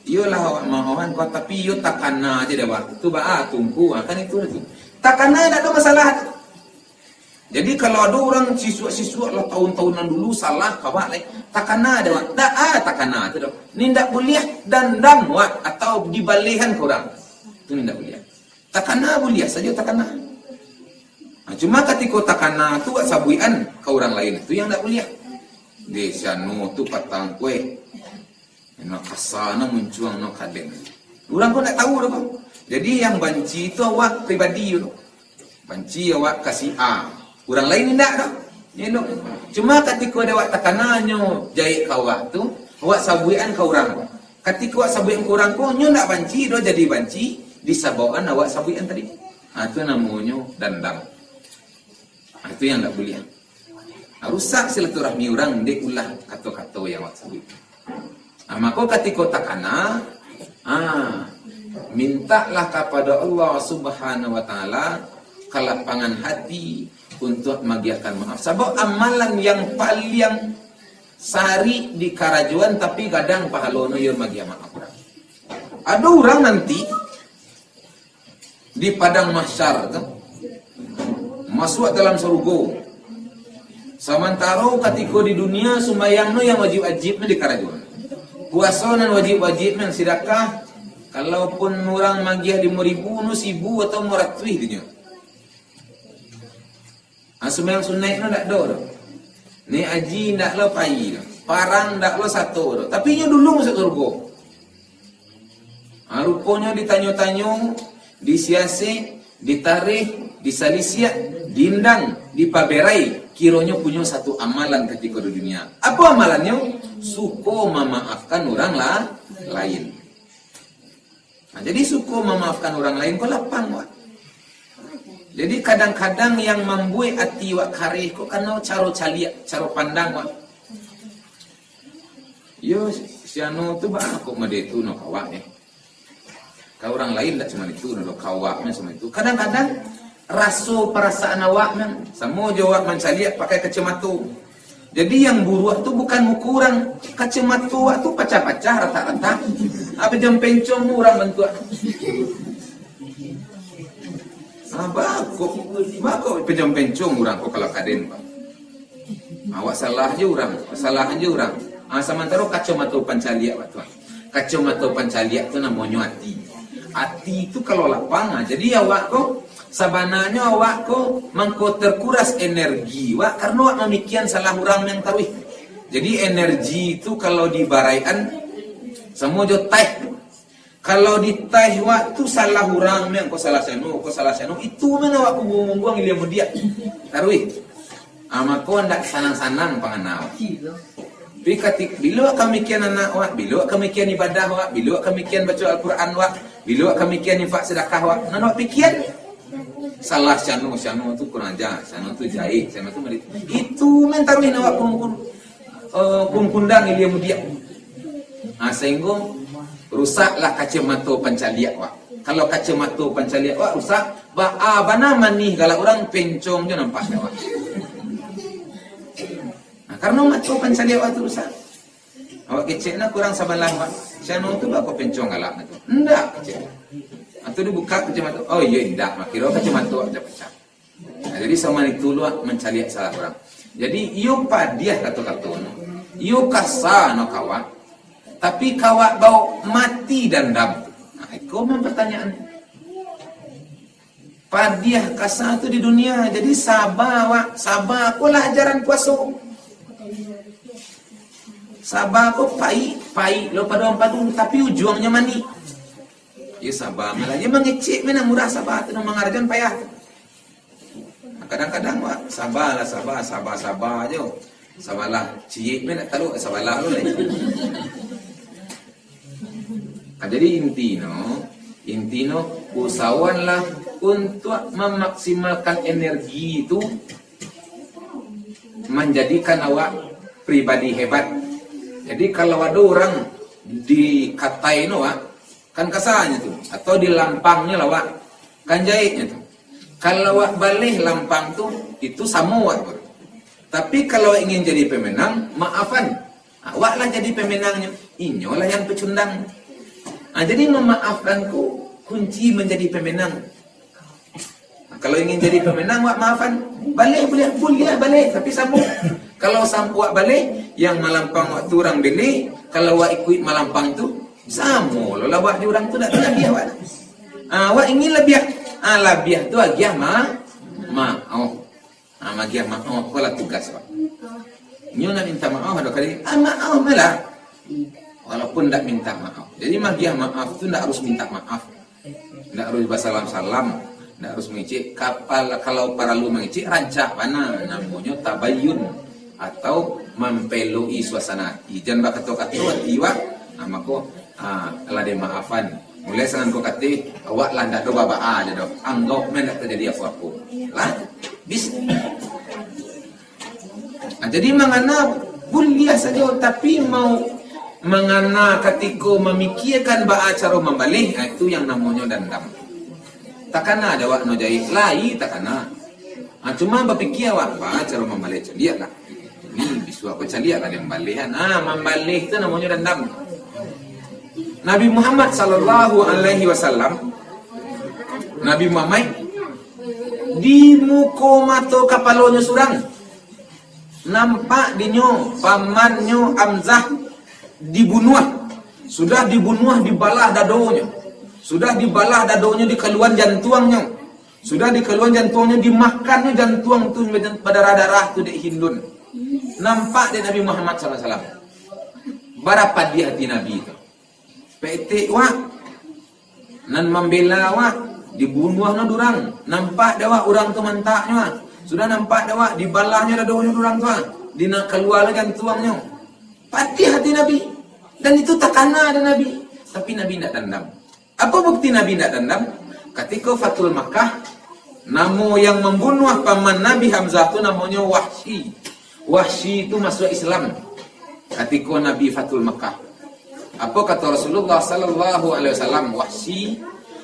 Iyalah awak maafan kau tapi yo takana aja dia wak. Tu ba tunggu akan itu lagi. Takana tak ada masalah. Jadi kalau ada orang siswa-siswa lah tahun-tahunan dulu salah kawak lain takana ada wak. Takana tu dah. Ni ndak boleh dandam wak atau dibalihan korang. Tu ni ndak boleh. Takana boleh saja takana. Cuma ketika takana tu wak sabuian ke orang lain tu yang ndak boleh. Desa no tu patang kue. Nak kasana muncuang no kadeng. Orang pun tak tahu dah. Jadi yang banci itu awak pribadi tu. Banci awak kasih A. Orang lain tidak dah. Elok. Cuma ketika ada awak takananyo jahit ke awak tu, awak sabuian ke orang. Ketika awak sabuian ke orang ko, nyo nak banci do jadi banci disabauan awak sabuian tadi. Itu namanya dandam. Itu yang tak boleh. Rusak silaturahmi orang dia ulah kata-kata yang awak sebut. Maka ketika takana, mintalah kepada Allah Subhanahu wa taala kelapangan hati untuk magiakan maaf. Sebab amalan yang paling sari di karajuan tapi kadang pahalono yo magiah maaf orang. Ada orang nanti di padang mahsyar tu masuk dalam surga. Sementara ketika di dunia sembahyangno yang wajib-wajibnya di karajuan. Puasa dan wajib-wajibnya sedekah kalaupun orang magiah 5.000 nu 1.000 atau 100 dia. Sembahyang sunat no tak ada. Ni haji ndak lo pai dah. Parang ndak lo satu dah. Tapi nya dulu masuk surga. Rupanya ditanyo-tanyo, disiasik, ditarikh, disalisiat, diindang, dipaberai, kiranya punya satu amalan ketika di dunia. Apa amalannya? Suko memaafkan orang lain. Jadi suko memaafkan orang lain kau lapang wak. Jadi kadang-kadang yang membuat hati wak karih kok karena cara caliak, cara pandang wak. Yo siano tu bah kok made tu no kawak Kau orang lain tak cuma itu no kawaknya cuma itu. Kadang-kadang raso perasaan awak man sama jawab mencaliak pakai kacamata. Jadi yang buruak tu bukan ukuran kacamata awak tu pecah-pecah rata-rata. Apa jam pencong orang bentuk. Bako pejam pencong orang kok kalau kaden bang. Awak salah je orang, sementara kacamata pancaliak waktu. Kacamata pancaliak tu namanya hati. Hati itu kalau lapang, jadi awak kok sebenarnya awak kok mangko terkuras energi wak karena awak memikian salah orang yang tahu. Jadi energi itu kalau dibaraikan semua jo teh. Kalau ditah waktu salah orang yang kau salah seno itu mana awak buang-buang ilia mudia. Tarui. Maka ndak sanang-sanang panganau. Tapi ketik bila kami kian anak awak, bila kami kian ibadah awak, bila kami kian baca Al-Quran awak, bila kami kian infak sedekah awak, nan awak pikian salah seno tu kurang ajar, seno tu jahit, seno tu merit. Itu men taruhin awak kundang ilia mudia. Sehingga rusaklah kacamata pancaliak wak. Kalau kacamata pancaliak wak rusak, bana manih kalau orang pencong je nampak wak. Karena mata pancaliak wak tu rusak. Awak kecil nak kurang sabalah wak. Siano tu bako pencong galak tu. Ndak kecil. Atau dibuka kacamata. Oh iya ndak, makira kacamata wak pecah. Jadi sama itu lu mencaliak salah orang. Jadi iyo padiah kata-kata no. Iyo kasa no kawak. Tapi kawak bau mati dan dam. Itu pertanyaan. Padiah kasar itu di dunia. Jadi sabar wak. Sabar aku lah ajaran puasa. Sabar aku pahit. Pahit lo pada orang padu. Tapi ujungnya mani. Ya sabar malah. Ya mengecek mana murah sabar tu mengarjan payah. Kadang-kadang wak sabarlah sabar je. Sabarlah cik mana tahu sabarlah lu lagi. Jadi intino usahawanlah untuk memaksimalkan energi itu menjadikan awak pribadi hebat. Jadi kalau ada orang dikatain awak kan kasarnya tuh atau dilampangnya lah awak kan jahitnya tuh. Kalau awak balik lampang tuh itu sama awak. Tapi kalau ingin jadi pemenang, maafan. Awaklah jadi pemenangnya. Inyolah yang pecundang. Jadi memaafkanku kunci menjadi pemenang. Kalau ingin jadi pemenang, awak maafan. Balik boleh balik tapi sambung. Kalau awak balik, yang malampang waktu orang beli, kalau awak ikut malampang tu, sama lah awak di orang tu tak lebih awak. Awak ingin lebih. Labiah tu agiah maaf. Magiah maaf kalau tugas awak. Nyo nak minta maaf ada kali. Maaf malah. Walaupun tak minta maaf. Jadi magiah maaf tu tak harus minta maaf. Tak harus bersalam-salam. Tak harus mengicik. Kalau para lu mengicik, rancak mana namanya tabayun. Atau mempeloi suasana hati. Jangan berkata-kata hati awak. Maka lah dia maafan. Mulai sangan kau kata, awak lah tak ada babaa je dok. Anggap men tak terjadi apa-apa. Lah, bisnis. Jadi mengana kuliah saja, tapi mau mengana ketika memikirkan baa cara membalik, itu yang namanya dendam. Takana ada awak no jahit, lai takana. Cuma berfikir awak baa cara membalik, lihatlah. Ini bisu apa lihatlah yang balihan. Membalik itu namanya dendam. Nabi Muhammad sallallahu alaihi wasallam Nabi Muhammad di muka mata kapalonyo surang nampak dinyo pamannya Hamzah dibunuh, sudah dibunuh dibalah dadonya, sudah dibalah dadonya di keluan jantuangnya, sudah di keluan jantuangnya dimakannya jantuang tu berdarah-darah tu di hindun. Nampak di Nabi Muhammad sallallahu alaihi wasallam. Berapa di hati Nabi itu? Petik wak nan membela wak dibunuh na durang, nampak dah wak orang tu mentaknya, sudah nampak dah wak dibalahnya dah doanya durang tu, dina keluar lagi tuangnya. Pati hati Nabi dan itu takana ada Nabi, tapi Nabi tidak dendam. Apa bukti Nabi tidak dendam? Ketika Fatul Makkah, namo yang membunuh paman Nabi Hamzah tu namanya Wahsy. Wahsy itu masuk Islam ketika Nabi Fatul Makkah. Apa kata Rasulullah sallallahu alaihi wasallam? Wahsy,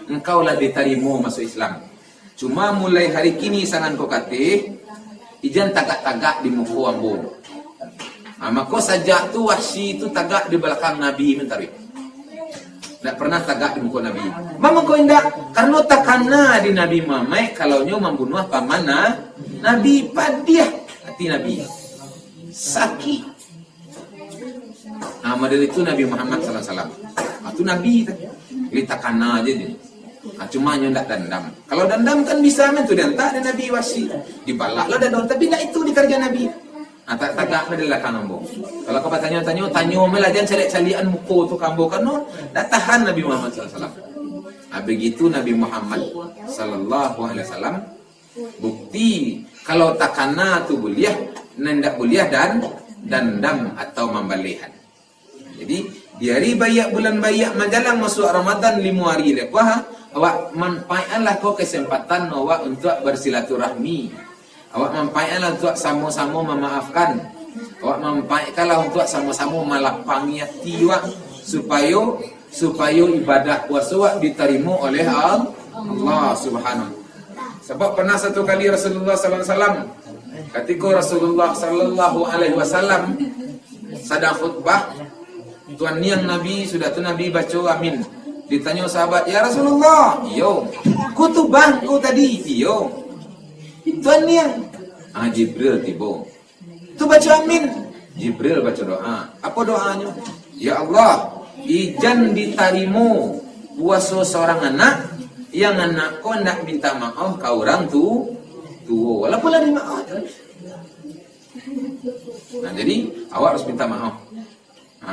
engkaulah diterima masuk Islam. Cuma mulai hari kini sangan kau kata, ijan tagak-tagak di muka ambo. Maka sajak tu Wahsy itu tagak di belakang Nabi mentari. Tak pernah tagak di muka Nabi. Mama kau indak karena takana di Nabi Muhammad kalau nyo membunuh paman Nabi padiah hati Nabi. Sakit. Model itu Nabi Muhammad SAW. Itu Nabi litakana aja dia. Cuma nyo tak dendam. Kalau dendam kan bisa men tu dan tak ada Nabi Wahsy. Dibalaklah dan tapi tak itu dikerja Nabi. Tak tagak adalah kanambo. Kalau kau tanya melah jangan cari-carian muka tu kambo kan tak tahan Nabi Muhammad SAW. Begitu Nabi Muhammad SAW bukti kalau takana tu buliah, nendak buliah dan dendam atau membalihan. Jadi di hari bayak bulan bayak menjelang masuk Ramadan 5 hari lepas, awak manfaatlah kau kesempatan awak untuk bersilaturahmi. Awak manfaatlah untuk sama-sama memaafkan. Awak manfaatkanlah untuk sama-sama melapangi hati awak supaya ibadah puasa awak diterima oleh Allah Subhanahu. Sebab pernah satu kali Rasulullah sallallahu alaihi wasallam ketika Rasulullah sallallahu alaihi wasallam sedang khutbah, tuan yang Nabi sudah tu Nabi baca amin. Ditanya sahabat, "Ya Rasulullah." "Iyo." "Kutubah ku tadi." "Iyo." "Tuan yang Jibril tiba." "Tu baca amin." Jibril baca doa. Apa doanya? "Ya Allah, ijan diterima puasa seorang anak yang anak kau nak minta maaf ke orang tu tua. Walaupun lah maaf." Jadi awak harus minta maaf.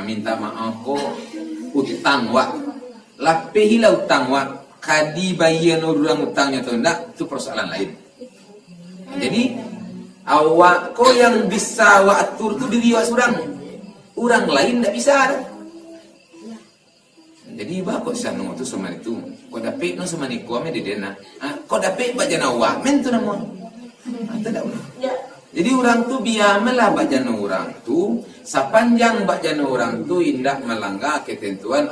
Minta maaf kau utang wak. lapehilah utang wa kadi bayar orang utangnya atau enggak, itu persoalan lain. Jadi awak ko yang bisa wa atur tu diri awak seorang, orang lain tak bisa. Jadi bakok sano tu sama itu, ko dapat no sama ni ko ame dena, ko dapat bajana awak men tu nama. Tak boleh. Jadi orang tu biarlah bajana orang tu sepanjang bajana orang tu indah melanggar ketentuan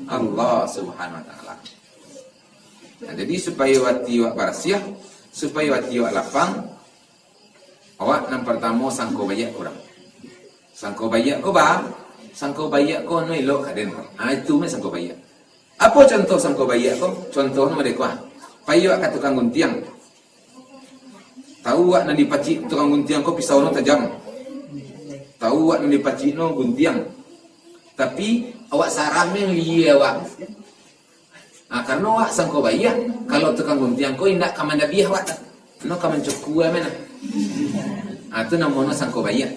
Allah Subhanahu wa taala. Nah, jadi supaya wati wak barasiah, supaya wati wak lapang, awak yang pertama sangko bayak orang. Sangko bayak ko ba? Sangko bayak ko no elok kaden. Itu me sangko bayak. Apa contoh sangko bayak ko? Contohnya mereka. Payo kat tukang guntiang. Tahu wak nan dipacik tukang guntiang ko pisau no tajam. Tahu wak nan dipacik no guntiang. Tapi awak sarah meng liya awak. Karena awak sangko bayak, kalau tukang guntiang ko indak kamanda biah awak. No kaman cukua mana. Itu namanya sangko bayak.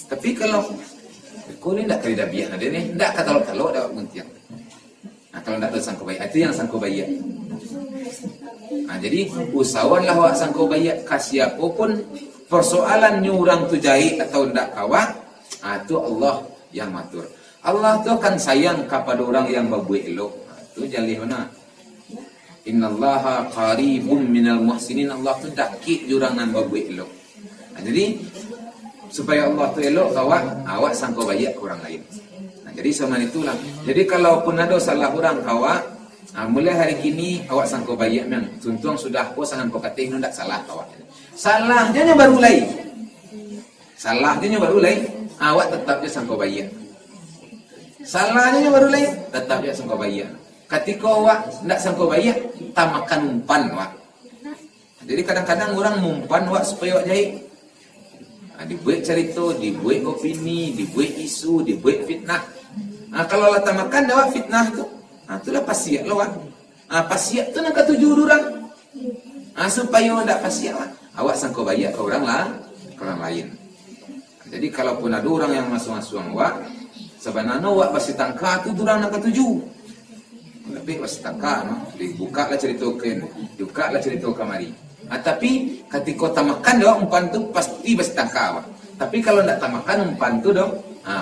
Tapi kalau ko ni ndak kali dah biah ada ni, ndak kata kalau dah guntiang. Kalau ndak tahu sangko bayak, itu yang sangko bayak. Jadi usahawanlah awak sangko bayak kasih apapun persoalan nyurang tu jahit atau ndak kawak, itu Allah yang matur. Allah tu akan sayang kepada orang yang berbuat elok. Itu jalih mana? Innallaha qaribum minal muhsinin. Allah tu dakik jurang nan berbuat elok. Jadi supaya Allah tu elok awak sangko bayak ke orang lain. Jadi sama itulah. Jadi kalaupun ada salah orang kawak, mulai hari kini awak sangko bayak memang tuntung sudah ko sangan ko katih no ndak salah kawak. Salahnya baru mulai. Salahnya baru mulai. Awak tetap je sangko bayak. Salahnya baru mulai, tetap je sangko bayak. Ketika awak ndak sangko bayak, tak makan umpan awak. Jadi kadang-kadang orang mumpan awak supaya awak jahit. Dibuat cerita, dibuat opini, dibuat isu, dibuat fitnah. Kalau lah tak makan awak fitnah tu, itulah pasiak lah awak. Pasiak tu nak ketujuh orang. Supaya ndak pasiak awak sangko bayak ke orang lah, ke orang lain. Jadi kalaupun ada orang yang masuk-masuk awak, sebenarnya awak pasti tangka tu orang nak ketujuh. Lebih pasti tangka, no? Dibuka lah cerita ke, dibuka lah cerita kamari. Tapi ketika tak makan doang umpan tu pasti tangka awak. Tapi kalau ndak tak makan umpan tu dong,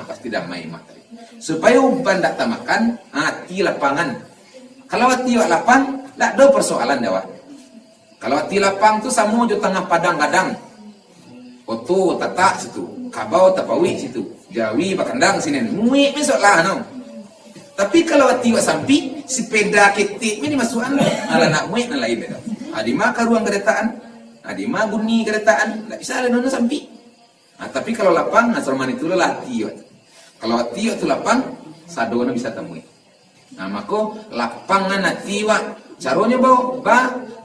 pasti damai mak. Supaya umpan ndak tak makan, hati lapangan. Kalau hati awak lapang, ndak ada persoalan dah awak. Kalau hati lapang tu sama je tengah padang gadang. Oto tatak situ, kabau tapawi situ, jawi bakandang sini, muik besok lah no. Tapi kalau hati awak sampi, sepeda ketik ni masukan ala nak muik na lain dah. Di maka ruang keretaan, di maka bunyi keretaan, tak bisa ada nono sampi. Tapi kalau lapang, asal itulah hati. Kalau hati itu lapang, sadona bisa temui. Maka lapangan hati wak, caranya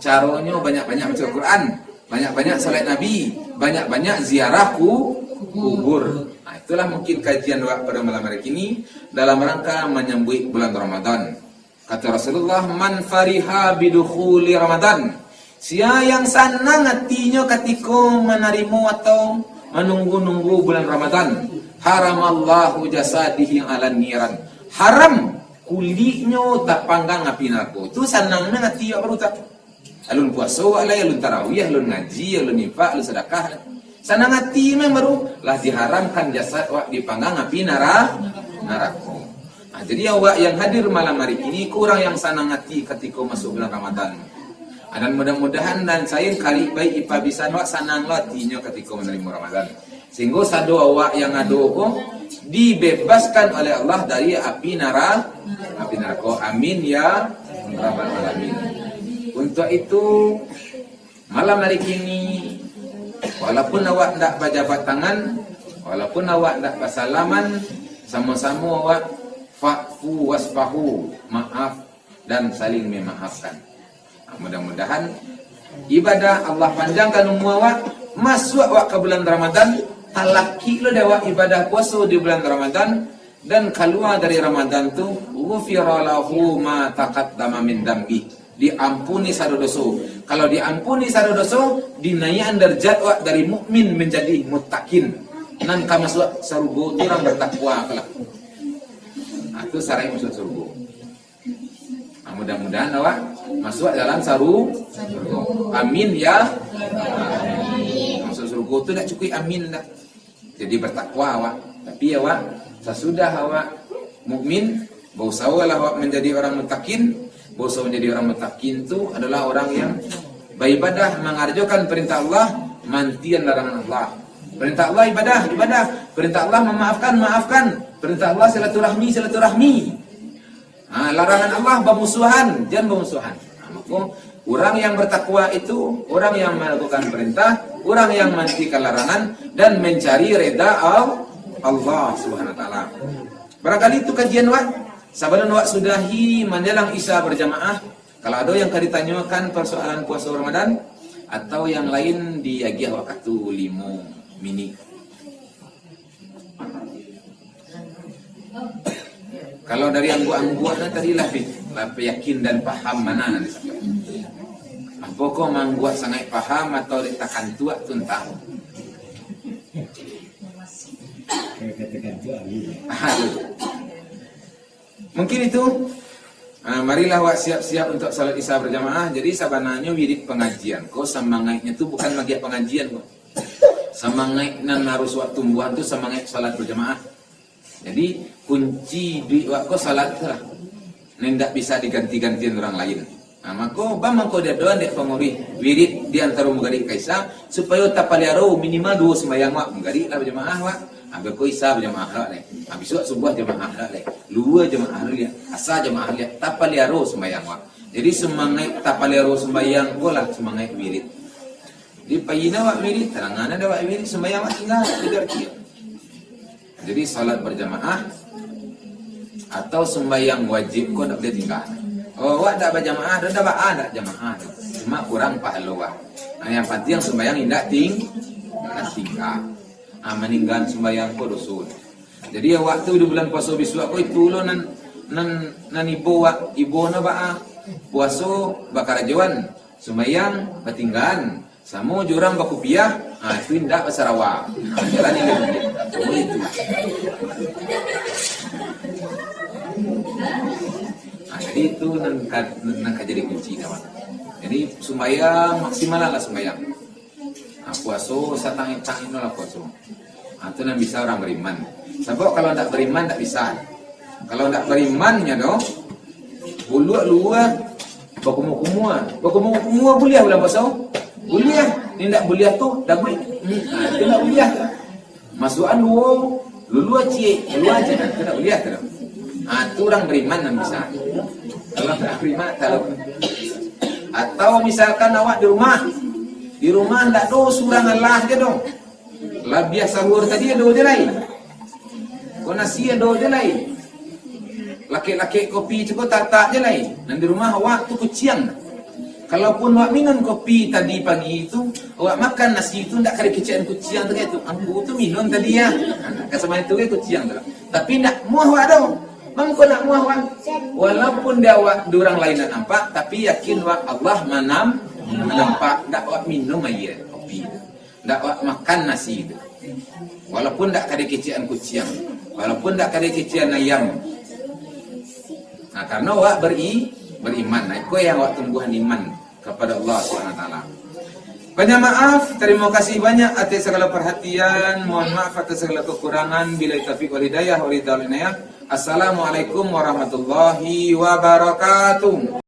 caranya banyak-banyak baca Quran, banyak-banyak salat Nabi, banyak-banyak ziarah kubur. Itulah mungkin kajian wak pada malam hari ini dalam rangka menyambut bulan Ramadan. Kata Rasulullah, man fariha bidukhuli Ramadan. Siapa yang senang hatinya ketika menerima atau menunggu-nunggu bulan Ramadan. Haramallahu jasadihi ala niran. Haram kulitnya tak panggang api neraka. Itu senangnya hati baru tak. Alun puasa alai, alun tarawih, alun ngaji, alun infak, alun sedekah. Senang hati memang baru lah diharamkan jasad wak dipanggang api neraka. Jadi awak yang hadir malam hari ini kurang yang senang hati ketika masuk bulan Ramadan. Dan mudah-mudahan dan saya kali baik ipa bisa awak senang hatinya ketika menerima Ramadan. Sehingga sado awak yang ado dibebaskan oleh Allah dari api neraka. Amin ya rabbal alamin. Untuk itu malam hari ini walaupun awak tidak berjabat tangan, walaupun awak tidak bersalaman, sama-sama awak fa'fu wasfahu, maaf dan saling memaafkan. Mudah-mudahan ibadah Allah panjangkan umur awak, masuk awak ke bulan Ramadan, talaki lo awak ibadah puasa di bulan Ramadan, dan keluar dari Ramadan tu ghufira lahu ma taqaddama min dambi, diampuni sadodosa. Kalau diampuni sadodosa, dinaikan derajat awak dari mukmin menjadi muttaqin. Nan ka masuk surga orang bertakwa kelak. Itu sarai masuk surga. Mudah-mudahan awak masuk dalam saru. Amin ya. Masuk surga tu tak cukup amin dah. Jadi bertakwa awak. Tapi awak sesudah awak mukmin, berusahalah awak menjadi orang muttaqin. Berusaha menjadi orang muttaqin tu adalah orang yang beribadah, mengerjakan perintah Allah, mantian larangan Allah. Perintah Allah ibadah, ibadah. Perintah Allah memaafkan, maafkan. Perintah Allah silaturahmi, silaturahmi. Larangan Allah bermusuhan, jangan bermusuhan. Maka orang yang bertakwa itu orang yang melakukan perintah, orang yang menghentikan larangan dan mencari reda Allah Subhanahu wa taala. Barangkali itu kajian wak. Sebelum wak sudahi menjelang Isya berjamaah, kalau ada yang ditanyakan persoalan puasa Ramadan atau yang lain di agiah waktu 5 minit. Kalau dari angguan tadi lebih yakin dan paham mana nanti sampai. Apakah mangguat sangat paham atau ditakan tua tuntang? Mungkin itu. Marilah wak siap-siap untuk salat Isya berjamaah. Jadi sebenarnya wirid pengajian. Kau semangatnya tu bukan bagi pengajian kok. Semangatnya harus waktu tumbuhan tu semangat salat berjamaah. Jadi kunci di waktu salat lah. Nendak bisa diganti-gantian orang lain. Maka mangko dia doa dek penguri wirid di antara mugari kaisa supaya tapaliaro minimal 2 sembahyang wak mugari lah berjamaah wak. Ambil ko Isya berjamaah lah ni. Habis itu subuh jamaah lah ni. 2 jamaah lah. Asa jamaah lah. Tapaliaro sembahyang wak. Jadi semangat tapaliaro sembahyang bola semangat wirid. Di payina wak wirid, terangan ada wak wirid sembahyang wak tinggal tidur kia. Jadi salat berjamaah atau sembahyang wajib kau tak boleh tinggal. Oh, wak tak berjamaah, dah ada jamaah. Cuma kurang pahala wak. Yang penting sembahyang indah tinggal. Meninggal sembahyang kau dosun. Jadi waktu di bulan puasa bisu aku itu lo nan ibu wak ibu na ba puasa bakarajuan sembahyang batinggan. Samo jurang bakupiah, itu indah Sarawak. Jalan ini semua itu. Jadi itu nak jadi kunci kawan. Jadi sembahyang maksimal lah sembahyang. Puasa satang-tang lah puasa. Itu yang bisa orang beriman. Sebab kalau tak beriman tak bisa. Kalau tak berimannya doh, buluak bakumua boleh bulan puasa. Boleh, ni tak boleh tu, dah boleh. Itu tak boleh. Masukan lulu aje tak boleh tu. Itu orang beriman yang bisa. Kalau tak beriman tak. Atau misalkan awak di rumah tak do surang Allah je dong. Lah biasa sahur tadi do je lain. Kau nasi do je lain. Laki-laki kopi cukup tak je lain. Dan di rumah awak tu kuciang. Kalaupun awak minum kopi tadi pagi itu, awak makan nasi itu tak ada kecian kuciang tu itu. Aku tu minum tadi ya. Kasama itu ke kuciang tu. Tapi nak muah awak dah. Mangko nak muah awak. Walaupun dia awak orang lain nak nampak, tapi yakin awak Allah nampak dak awak minum air kopi. Dak awak makan nasi itu. Walaupun dak ada kecian kuciang, walaupun dak ada kecian ayam. Karena awak beriman. Itu yang awak tumbuhan iman kepada Allah SWT. Banyak maaf, terima kasih banyak atas segala perhatian. Mohon maaf atas segala kekurangan. Bila taufiq wal hidayah. Assalamualaikum warahmatullahi wabarakatuh.